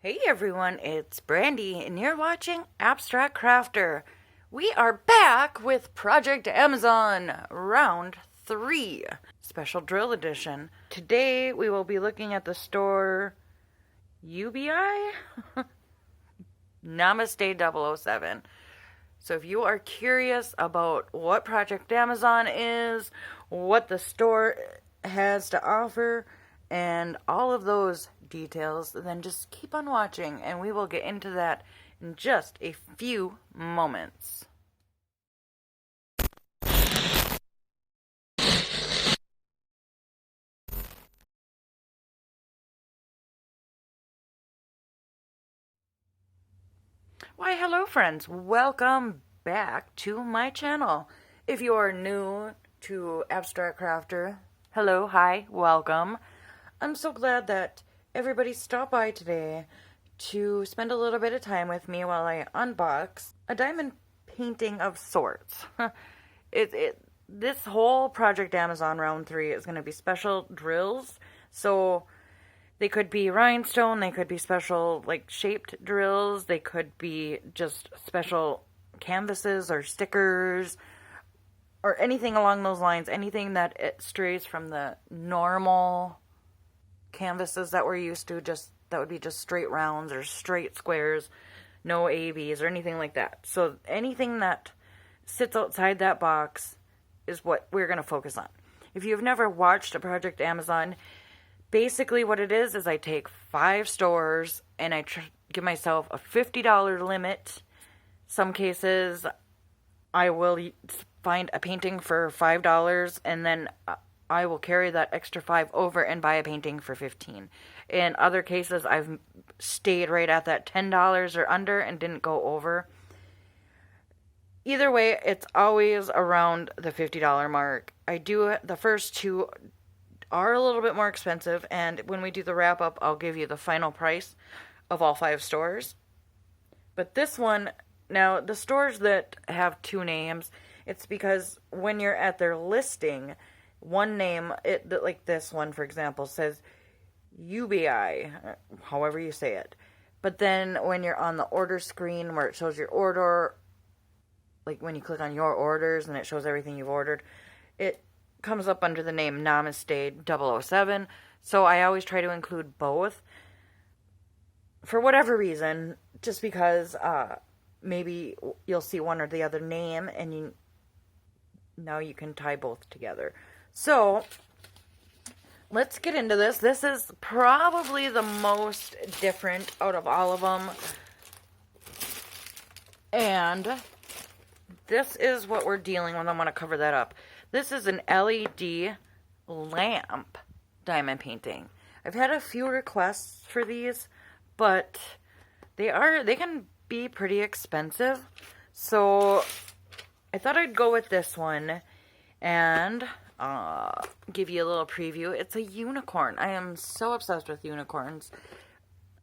Hey everyone, it's Brandy, and you're watching Abstract Crafter. We are back with Project Amazon Round 3, Special Drill Edition. Today we will be looking at the store YOBEYI? Namaste 007. So if you are curious about what Project Amazon is, what the store has to offer, and all of those details, then just keep on watching and we will get into that in just a few moments. Why, hello friends, welcome back to my channel. If you are new to Abstract Crafter, hello, hi, welcome. I'm so glad that everybody stopped by today to spend a little bit of time with me while I unbox a diamond painting of sorts. This whole Project Amazon Round 3 is going to be special drills, so they could be rhinestone, they could be special, like, shaped drills, they could be just special canvases or stickers, or anything along those lines, anything that it strays from the normal canvases that we're used to, that would be just straight rounds or straight squares, no ABs or anything like that. So anything that sits outside that box is what we're going to focus on. If you've never watched a Project Amazon, basically what it is I take 5 stores and I give myself a $50 limit. Some cases I will find a painting for $5 and then I will carry that extra 5 over and buy a painting for $15. In other cases, I've stayed right at that $10 or under and didn't go over. Either way, it's always around the $50 mark. The first 2 are a little bit more expensive, and when we do the wrap up, I'll give you the final price of all 5 stores. But this one, now the stores that have 2 names, it's because when you're at their listing, one name, like this one, for example, says YOBEYI, however you say it. But then when you're on the order screen where it shows your order, like when you click on your orders and it shows everything you've ordered, it comes up under the name Namaste 007. So I always try to include both. For whatever reason, just because maybe you'll see one or the other name and now you can tie both together. So, let's get into this. This is probably the most different out of all of them. And this is what we're dealing with. I want to cover that up. This is an LED lamp diamond painting. I've had a few requests for these, but they can be pretty expensive. So, I thought I'd go with this one and give you a little preview. It's a unicorn. I am so obsessed with unicorns.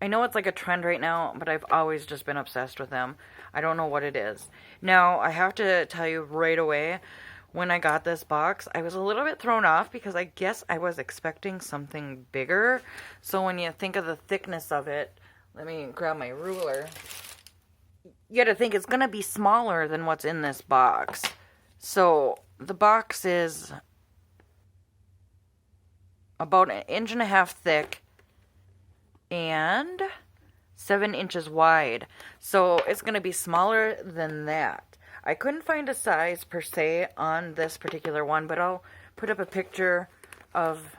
I know it's like a trend right now, but I've always just been obsessed with them. I don't know what it is. Now, I have to tell you right away, when I got this box, I was a little bit thrown off because I guess I was expecting something bigger. So when you think of the thickness of it, let me grab my ruler. You gotta think it's gonna be smaller than what's in this box. So the box is about 1.5 inches thick and 7 inches wide. So it's going to be smaller than that. I couldn't find a size per se on this particular one, but I'll put up a picture of,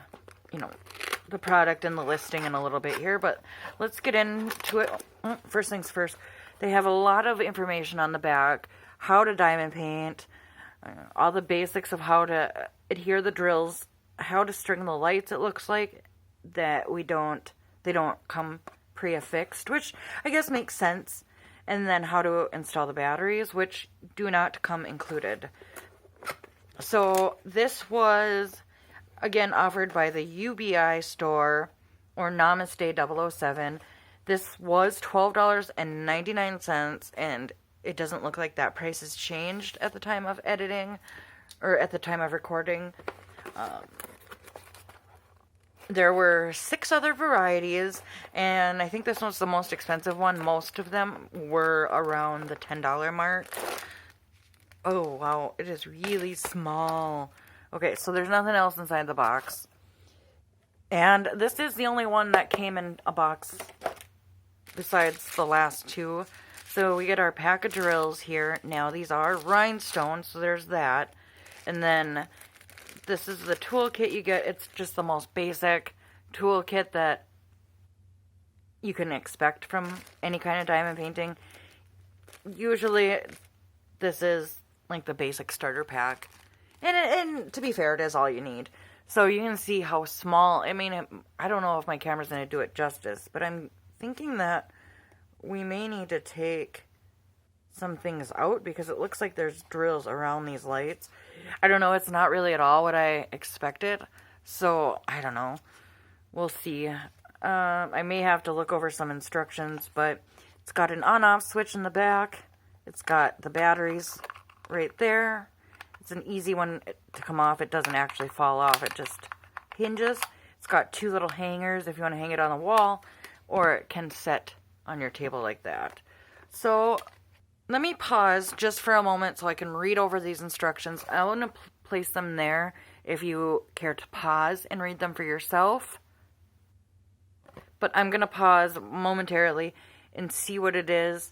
the product and the listing in a little bit here. But let's get into it. First things first, they have a lot of information on the back, how to diamond paint, all the basics of how to adhere the drills, how to string the lights. It looks like that they don't come pre-affixed, which I guess makes sense. And then how to install the batteries, which do not come included. So this was, again, offered by the YOBEYI store, or Namaste 007. This was $12.99, and it doesn't look like that price has changed at the time of editing, or at the time of recording. There were 6 other varieties, and I think this was the most expensive one. Most of them were around the $10 mark. Oh, wow, it is really small. Okay, so there's nothing else inside the box. And this is the only one that came in a box besides the last 2. So we get our pack of drills here. Now these are rhinestones, so there's that. And then this is the toolkit you get. It's just the most basic toolkit that you can expect from any kind of diamond painting. Usually this is like the basic starter pack. And to be fair, it is all you need. So you can see how small, I mean, I don't know if my camera's going to do it justice, but I'm thinking that we may need to take some things out because it looks like there's drills around these lights. I don't know, it's not really at all what I expected, so I don't know. We'll see. I may have to look over some instructions, but it's got an on-off switch in the back. It's got the batteries right there. It's an easy one to come off. It doesn't actually fall off. It just hinges. It's got 2 little hangers if you want to hang it on the wall, or it can set on your table like that. So let me pause just for a moment so I can read over these instructions. I want to place them there if you care to pause and read them for yourself. But I'm going to pause momentarily and see what it is,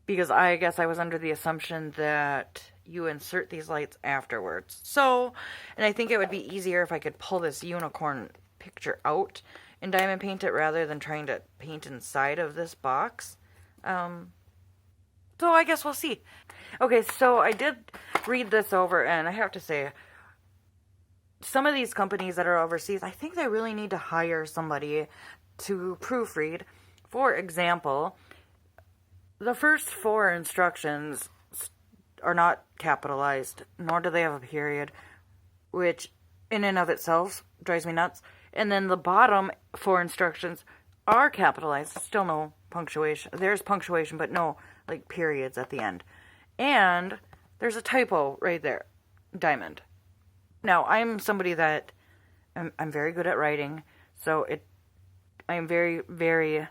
because I guess I was under the assumption that you insert these lights afterwards. So, and I think it would be easier if I could pull this unicorn picture out and diamond paint it rather than trying to paint inside of this box. So I guess we'll see. Okay, so I did read this over, and I have to say, some of these companies that are overseas, I think they really need to hire somebody to proofread. For example, the first 4 instructions are not capitalized, nor do they have a period, which in and of itself drives me nuts. And then the bottom 4 instructions are capitalized. Still no punctuation. There's punctuation, but no, like, periods at the end. And there's a typo right there. Diamond. Now, I'm somebody that I'm very good at writing, so I'm very, very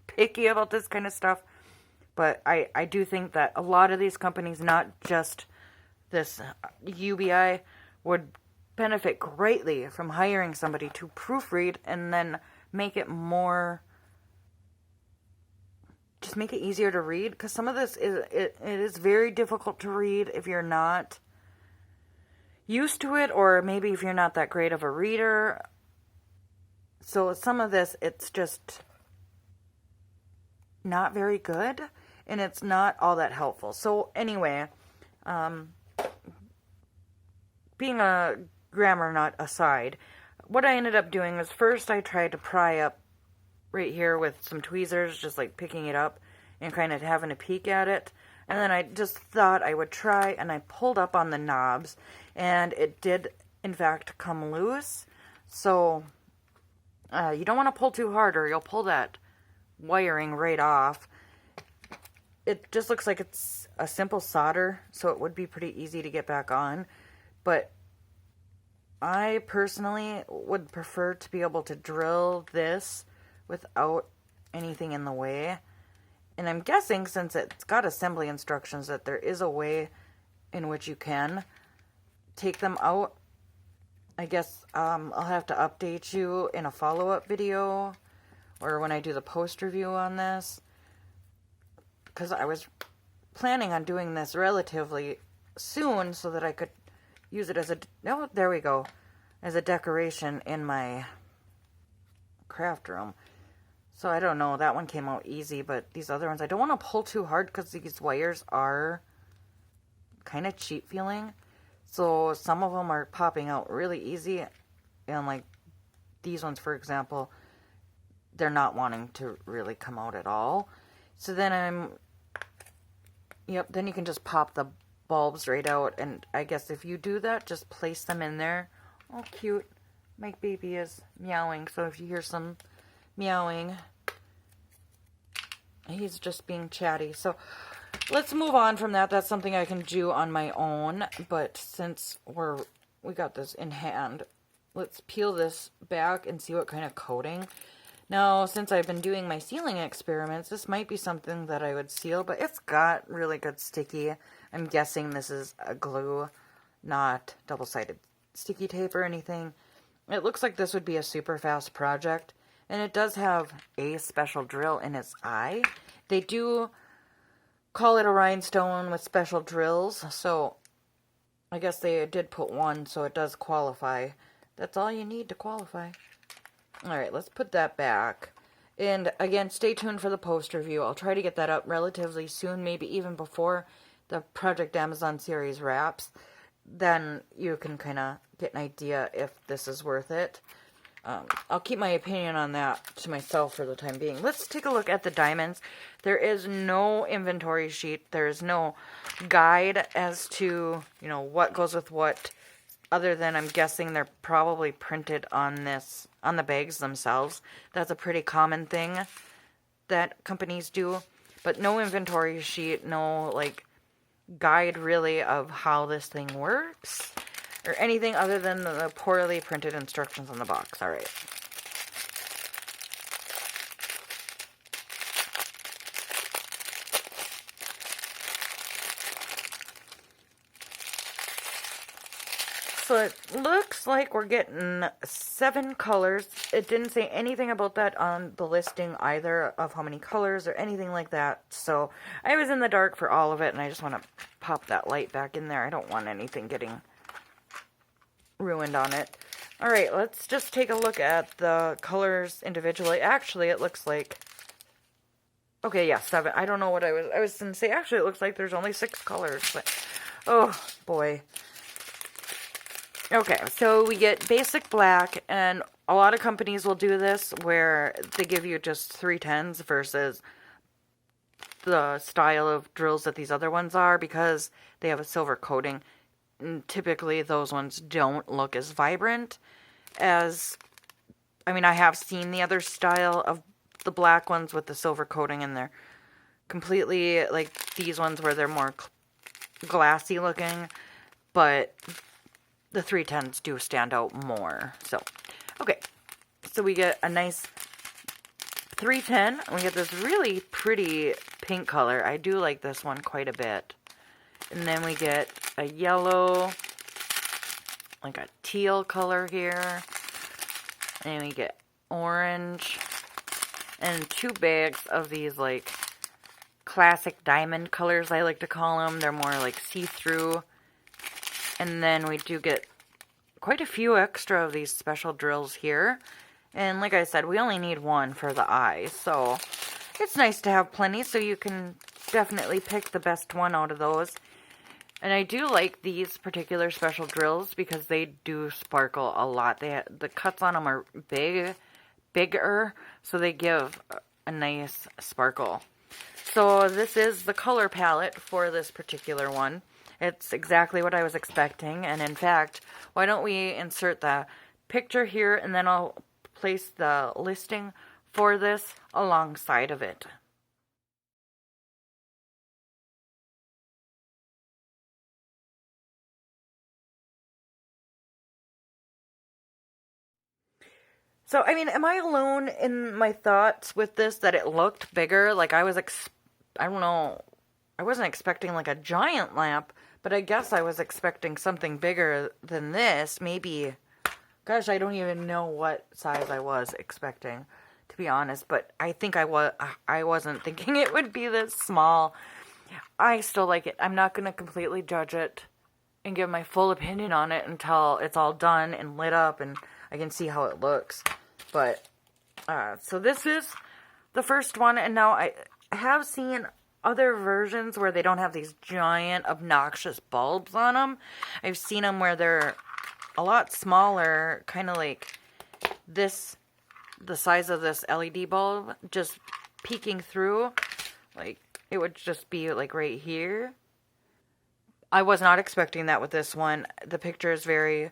picky about this kind of stuff. But I do think that a lot of these companies, not just this YOBEYI, would benefit greatly from hiring somebody to proofread and then make it more, just make it easier to read. Because some of this it is very difficult to read if you're not used to it, or maybe if you're not that great of a reader. So some of this, it's just not very good. And it's not all that helpful. So anyway, being a grammar nut aside, what I ended up doing was first I tried to pry up right here with some tweezers, just like picking it up and kind of having a peek at it. And then I just thought I would try, and I pulled up on the knobs, and it did in fact come loose. So you don't want to pull too hard or you'll pull that wiring right off. It just looks like it's a simple solder, so it would be pretty easy to get back on. But I personally would prefer to be able to drill this without anything in the way. And I'm guessing, since it's got assembly instructions, that there is a way in which you can take them out. I guess I'll have to update you in a follow-up video, or when I do the post review on this. Because I was planning on doing this relatively soon so that I could use it as a, oh, there we go, as a decoration in my craft room. So I don't know, that one came out easy, but these other ones, I don't want to pull too hard because these wires are kind of cheap feeling. So some of them are popping out really easy, and like these ones, for example, they're not wanting to really come out at all. So then then you can just pop the bulbs right out, and I guess if you do that, just place them in there. Oh, cute. My baby is meowing, so if you hear some meowing, he's just being chatty. So let's move on from that. That's something I can do on my own, but since we got this in hand, let's peel this back and see what kind of coating. Now, since I've been doing my sealing experiments, this might be something that I would seal, but it's got really good sticky. I'm guessing this is a glue, not double-sided sticky tape or anything. It looks like this would be a super fast project, and it does have a special drill in its eye. They do call it a rhinestone with special drills, so I guess they did put one, so it does qualify. That's all you need to qualify. Alright, let's put that back. And again, stay tuned for the post review. I'll try to get that up relatively soon, maybe even before the Project Amazon series wraps. Then you can kind of get an idea if this is worth it. I'll keep my opinion on that to myself for the time being. Let's take a look at the diamonds. There is no inventory sheet. There is no guide as to, you know, what goes with what, other than I'm guessing they're probably printed on the bags themselves. That's a pretty common thing that companies do. But no inventory sheet, no, like, guide really of how this thing works, or anything other than the poorly printed instructions on the box. Alright. So it looks like we're getting 7 colors. It didn't say anything about that on the listing either, of how many colors or anything like that. So I was in the dark for all of it, and I just want to pop that light back in there. I don't want anything getting ruined on it. Alright, let's just take a look at the colors individually. Actually, it looks like... Okay, yeah, 7. I don't know what I was going to say. Actually, it looks like there's only 6 colors, but... Oh, boy. Okay, so we get basic black, and a lot of companies will do this where they give you just 310s versus the style of drills that these other ones are, because they have a silver coating. And typically, those ones don't look as vibrant as... I mean, I have seen the other style of the black ones with the silver coating, and they're completely like these ones where they're more glassy looking, but... the 310s do stand out more. So, okay. So we get a nice 310. We get this really pretty pink color. I do like this one quite a bit. And then we get a yellow, like a teal color here. And we get orange. And 2 bags of these, like, classic diamond colors, I like to call them. They're more like see-through. And then we do get quite a few extra of these special drills here. And like I said, we only need 1 for the eye. So it's nice to have plenty, so you can definitely pick the best one out of those. And I do like these particular special drills because they do sparkle a lot. The cuts on them are bigger, so they give a nice sparkle. So this is the color palette for this particular one. It's exactly what I was expecting, and in fact, why don't we insert the picture here, and then I'll place the listing for this alongside of it. So, I mean, am I alone in my thoughts with this, that it looked bigger? Like, I don't know, I wasn't expecting like a giant lamp, but I guess I was expecting something bigger than this. Maybe, gosh, I don't even know what size I was expecting, to be honest. But I think I wasn't thinking it would be this small. I still like it. I'm not going to completely judge it and give my full opinion on it until it's all done and lit up and I can see how it looks. But, so this is the first one, and now I have seen other versions where they don't have these giant, obnoxious bulbs on them. I've seen them where they're a lot smaller, kind of like this, the size of this LED bulb, just peeking through. Like, it would just be like right here. I was not expecting that with this one. The picture is very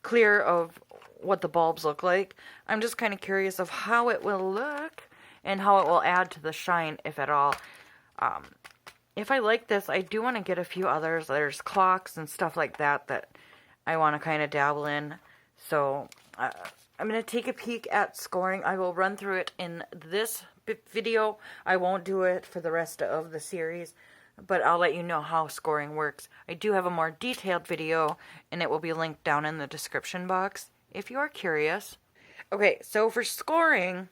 clear of what the bulbs look like. I'm just kind of curious of how it will look and how it will add to the shine, if at all. If I like this, I do want to get a few others. There's clocks and stuff like that that I want to kind of dabble in. So I'm going to take a peek at scoring. I will run through it in this video. I won't do it for the rest of the series, but I'll let you know how scoring works. I do have a more detailed video, and it will be linked down in the description box if you are curious. Okay, so for scoring,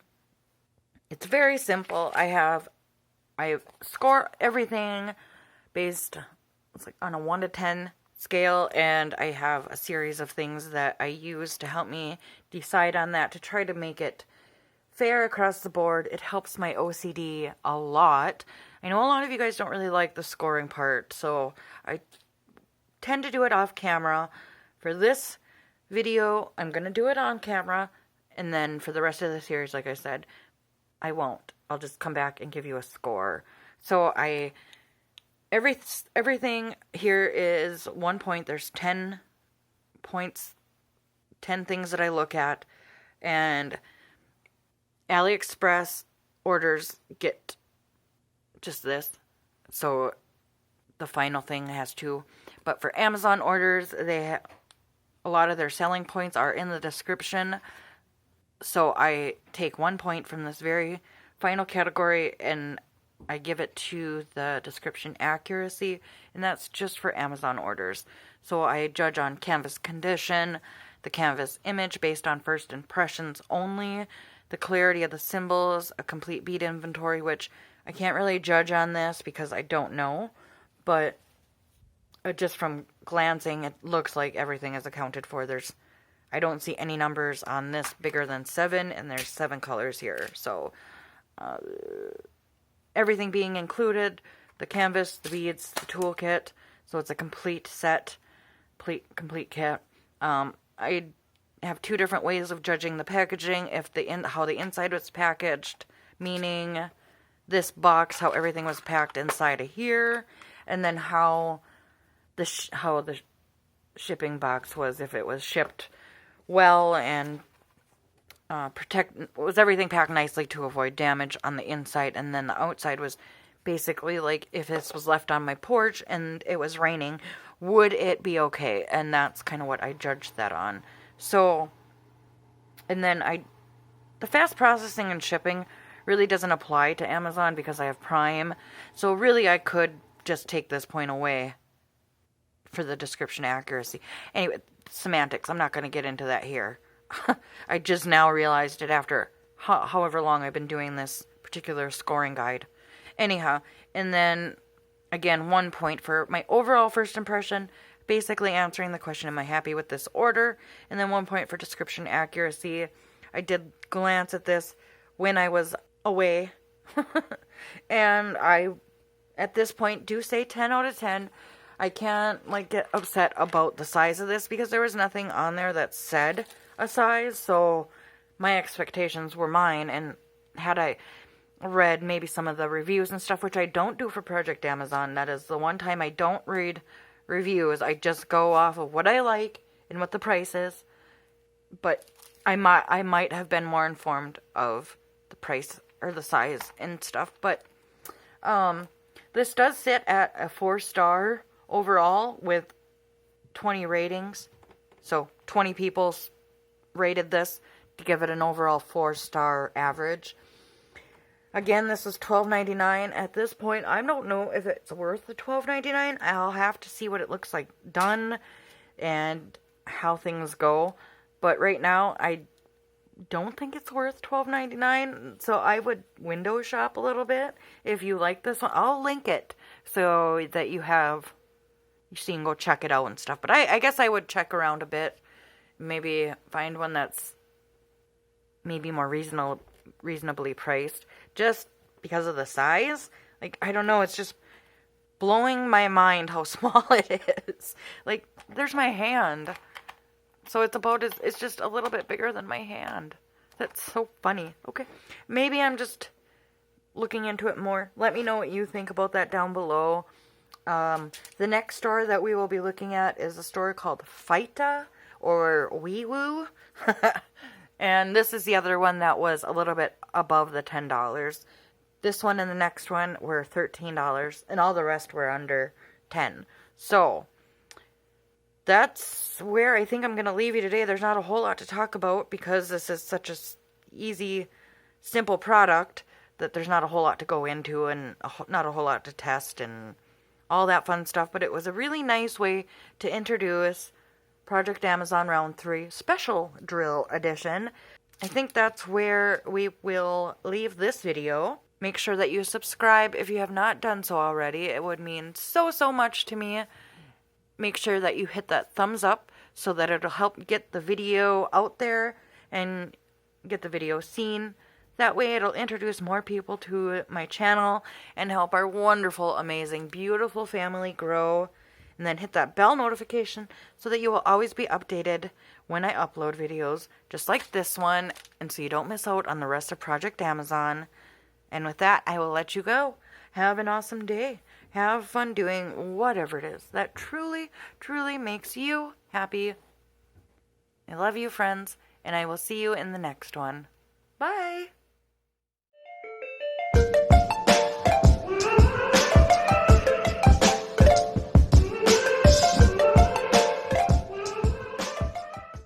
it's very simple. I score everything based on a 1 to 10 scale, and I have a series of things that I use to help me decide on that to try to make it fair across the board. It helps my OCD a lot. I know a lot of you guys don't really like the scoring part, so I tend to do it off camera. For this video, I'm going to do it on camera, and then for the rest of the series, like I said, I won't. I'll just come back and give you a score. So everything here is 1 point. There's 10 points, 10 things that I look at, and AliExpress orders get just this. So the final thing has 2. But for Amazon orders, a lot of their selling points are in the description. So I take 1 point from this very final category and I give it to the description accuracy, and that's just for Amazon orders. So I judge on canvas condition, the canvas image based on first impressions only, the clarity of the symbols, a complete bead inventory, which I can't really judge on this because I don't know, but just from glancing, it looks like everything is accounted for. I don't see any numbers on this bigger than 7, and there's 7 colors here. So everything being included, the canvas, the beads, the toolkit. So it's a complete set, complete kit. I have 2 different ways of judging the packaging. How the inside was packaged, meaning this box, how everything was packed inside of here, and then how the shipping box was, if it was shipped well and was everything packed nicely to avoid damage on the inside, and then the outside was basically like if this was left on my porch and it was raining, would it be okay? And that's kind of what I judged that on. So, and then the fast processing and shipping really doesn't apply to Amazon because I have Prime. So really I could just take this point away for the description accuracy. Anyway, semantics, I'm not going to get into that here. I just now realized it after however long I've been doing this particular scoring guide. Anyhow, and then again, 1 point for my overall first impression, basically answering the question, am I happy with this order? And then 1 point for description accuracy. I did glance at this when I was away, and I, at this point, do say 10 out of 10. I can't get upset about the size of this because there was nothing on there that said a size, so my expectations were mine, and had I read maybe some of the reviews and stuff, which I don't do for Project Amazon, that is the one time I don't read reviews. I just go off of what I like and what the price is, but I might have been more informed of the price or the size and stuff, but this does sit at a 4-star overall with 20 ratings, so 20 people rated this to give it an overall 4-star average. Again, this is $12.99 at this point. I don't know if it's worth the $12.99. I'll have to see what it looks like done and how things go. But right now, I don't think it's worth $12.99. So I would window shop a little bit. If you like this one, I'll link it so that you can go check it out and stuff. But I guess I would check around a bit. Maybe find one that's maybe more reasonably priced, just because of the size. I don't know, it's just blowing my mind how small it is. There's my hand, so it's just a little bit bigger than my hand. That's so funny. Okay, maybe I'm just looking into it more. Let me know what you think about that down below. The next store that we will be looking at is a store called Fita or Wee-Woo. And this is the other one that was a little bit above the $10. This one and the next one were $13, and all the rest were under $10. So, that's where I think I'm going to leave you today. There's not a whole lot to talk about because this is such a easy, simple product that there's not a whole lot to go into and not a whole lot to test and all that fun stuff. But it was a really nice way to introduce Project Amazon Round 3 Special Drill Edition. I think that's where we will leave this video. Make sure that you subscribe if you have not done so already. It would mean so much to me. Make sure that you hit that thumbs up so that it'll help get the video out there and get the video seen. That way it'll introduce more people to my channel and help our wonderful, amazing, beautiful family grow. And then hit that bell notification so that you will always be updated when I upload videos just like this one, and so you don't miss out on the rest of Project Amazon. And with that, I will let you go. Have an awesome day. Have fun doing whatever it is that truly, truly makes you happy. I love you, friends, and I will see you in the next one. Bye!